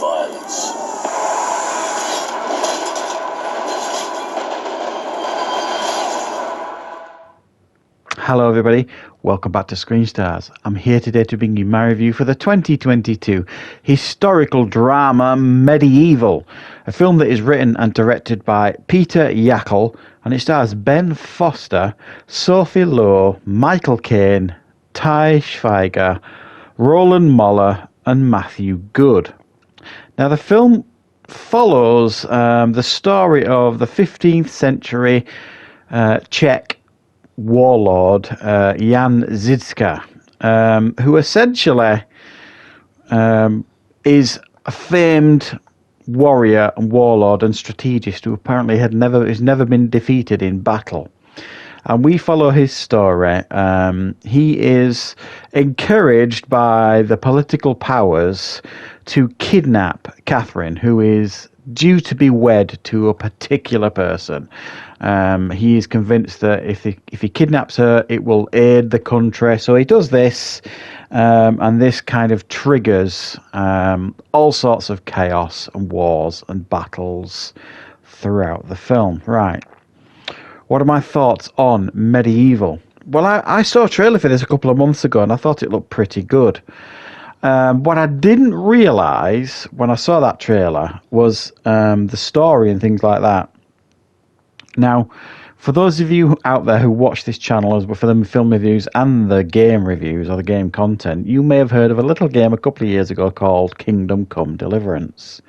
violence. Hello everybody, welcome back to Screenstars. I'm here today to bring you my review for the 2022 historical drama Medieval, a film that is written and directed by Peter Yackel, and it stars Ben Foster, Sophie Lowe, Michael Caine, Ty Schweiger, Roland Moller and Matthew Good. Now the film follows the story of the 15th century Czech warlord Jan Žižka, who essentially is a famed warrior and warlord and strategist who apparently has never been defeated in battle. And we follow his story. He is encouraged by the political powers to kidnap Catherine, who is due to be wed to a particular person. He is convinced that if he kidnaps her, it will aid the country. So he does this, and this kind of triggers all sorts of chaos and wars and battles throughout the film. Right. What are my thoughts on Medieval? Well, I saw a trailer for this a couple of months ago, and I thought it looked pretty good. What I didn't realise when I saw that trailer was the story and things like that. Now, for those of you out there who watch this channel as well for the film reviews and the game reviews or the game content, you may have heard of a little game a couple of years ago called Kingdom Come Deliverance.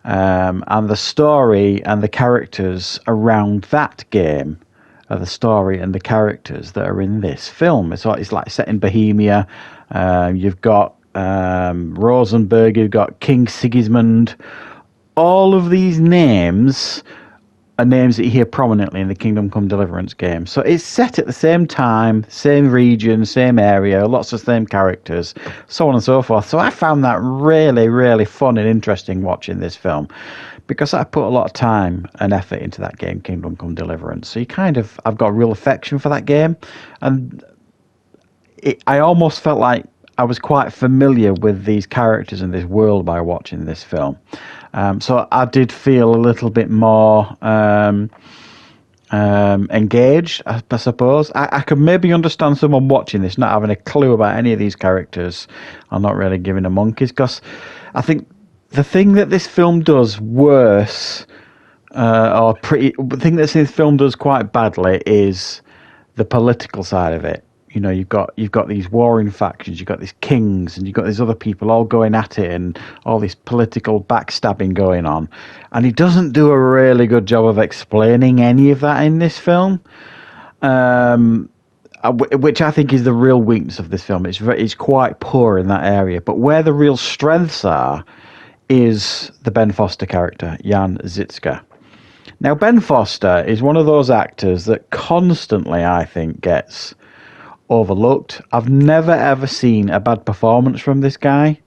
And the story and the characters around that game are the story and the characters that are in this film. It's like set in Bohemia. You've got Rosenberg, you've got King Sigismund. All of these names are names that you hear prominently in the Kingdom Come Deliverance game. So it's set at the same time, same region, same area, lots of same characters, so on and so forth. So I found that really, really fun and interesting watching this film, because I put a lot of time and effort into that game, Kingdom Come Deliverance. So I've got real affection for that game, and I almost felt like I was quite familiar with these characters and this world by watching this film. So I did feel a little bit more engaged, I suppose. I could maybe understand someone watching this not having a clue about any of these characters. I'm not really giving a monkeys, because I think the thing that this film does worse, the thing that this film does quite badly is the political side of it. You know, you've got these warring factions, you've got these kings, and you've got these other people all going at it, and all this political backstabbing going on. And he doesn't do a really good job of explaining any of that in this film, which I think is the real weakness of this film. It's quite poor in that area. But where the real strengths are is the Ben Foster character, Jan Žižka. Now, Ben Foster is one of those actors that constantly, I think, gets overlooked. I've never ever seen a bad performance from this guy.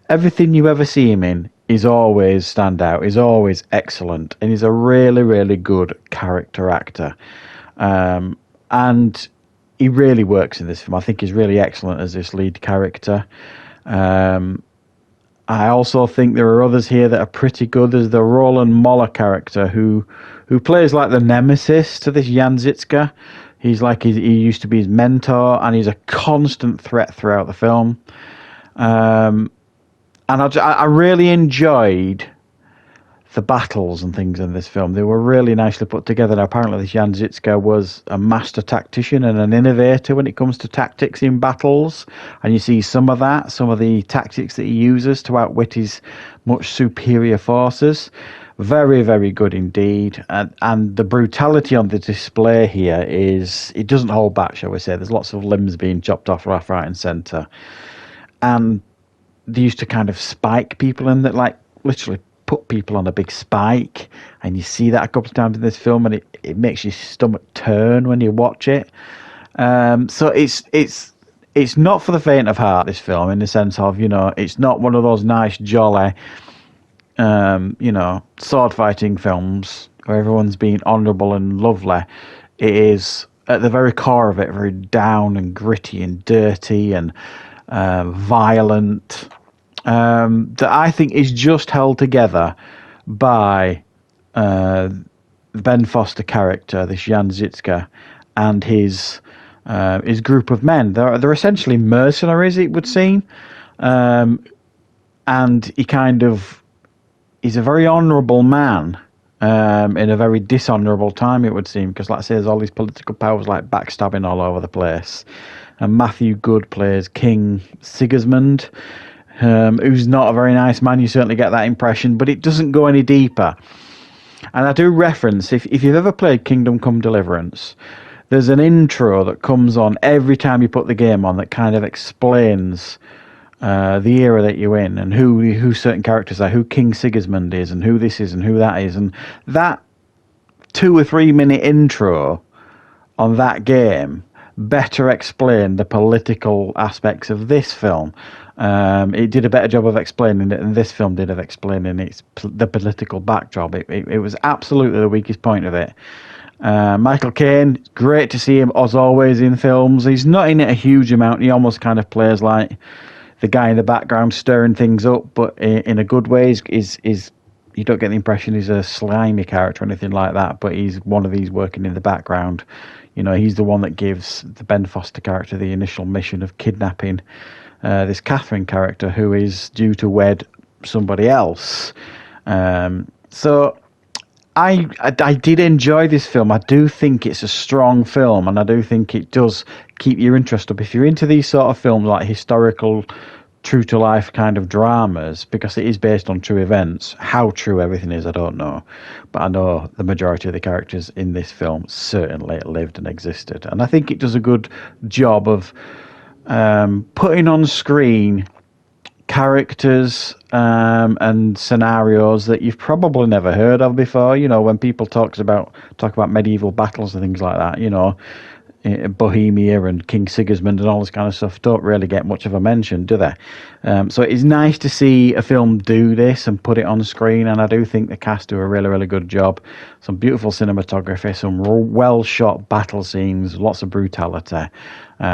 Everything you ever see him in is always standout, is always excellent, and he's a really, really good character actor. And he really works in this film. I think he's really excellent as this lead character. I also think there are others here that are pretty good. There's the Roland Moller character who plays like the nemesis to this Jan Žižka. He's like he used to be his mentor, and he's a constant threat throughout the film. And I really enjoyed the battles and things in this film. They were really nicely put together. Now, apparently, this Jan Žižka was a master tactician and an innovator when it comes to tactics in battles. And you see some of the tactics that he uses to outwit his much superior forces. Very, very good indeed. And the brutality on the display here it doesn't hold back, shall we say. There's lots of limbs being chopped off left, right, and centre. And they used to kind of spike people in that, like, literally put people on a big spike. And you see that a couple of times in this film, and it makes your stomach turn when you watch it. So it's not for the faint of heart, this film, in the sense of, it's not one of those nice, jolly, sword fighting films where everyone's being honourable and lovely. It is, at the very core of it, very down and gritty and dirty and violent. that I think is just held together by Ben Foster character, this Jan Zitska, and his group of men. They're essentially mercenaries, it would seem, and he's a very honourable man. In a very dishonourable time, it would seem, because, like I say, there's all these political powers like backstabbing all over the place. And Matthew Good plays King Sigismund, who's not a very nice man. You certainly get that impression, but it doesn't go any deeper. And I do reference, if you've ever played Kingdom Come Deliverance, there's an intro that comes on every time you put the game on that kind of explains the era that you're in, and who certain characters are, who King Sigismund is, and who this is, and who that is. And that 2 or 3 minute intro on that game better explain the political aspects of this film. It did a better job of explaining it than this film did of explaining the political backdrop. It was absolutely the weakest point of it. Michael Caine, great to see him as always in films. He's not in it a huge amount. He almost kind of plays like the guy in the background stirring things up, but in a good way. Is you don't get the impression he's a slimy character or anything like that, but he's one of these working in the background. You know, he's the one that gives the Ben Foster character the initial mission of kidnapping this Catherine character, who is due to wed somebody else. So I did enjoy this film. I do think it's a strong film, and I do think it does keep your interest up. If you're into these sort of films, like historical, true-to-life kind of dramas, because it is based on true events. How true everything is, I don't know. But I know the majority of the characters in this film certainly lived and existed. And I think it does a good job of putting on screen characters and scenarios that you've probably never heard of before. You know, when people talk about medieval battles and things like that, you know, Bohemia and King Sigismund and all this kind of stuff don't really get much of a mention, do they? So it's nice to see a film do this and put it on screen, and I do think the cast do a really, really good job. Some beautiful cinematography, some well shot battle scenes, lots of brutality.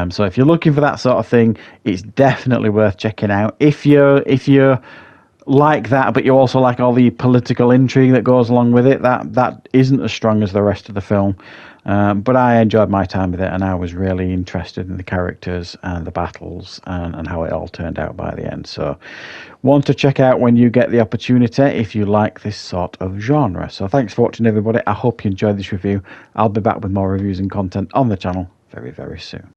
So if you're looking for that sort of thing, it's definitely worth checking out. If you're like that, but you also like all the political intrigue that goes along with it, that isn't as strong as the rest of the film. But I enjoyed my time with it, and I was really interested in the characters and the battles and how it all turned out by the end. So one to check out when you get the opportunity if you like this sort of genre. So thanks for watching, everybody. I hope you enjoyed this review. I'll be back with more reviews and content on the channel very, very soon.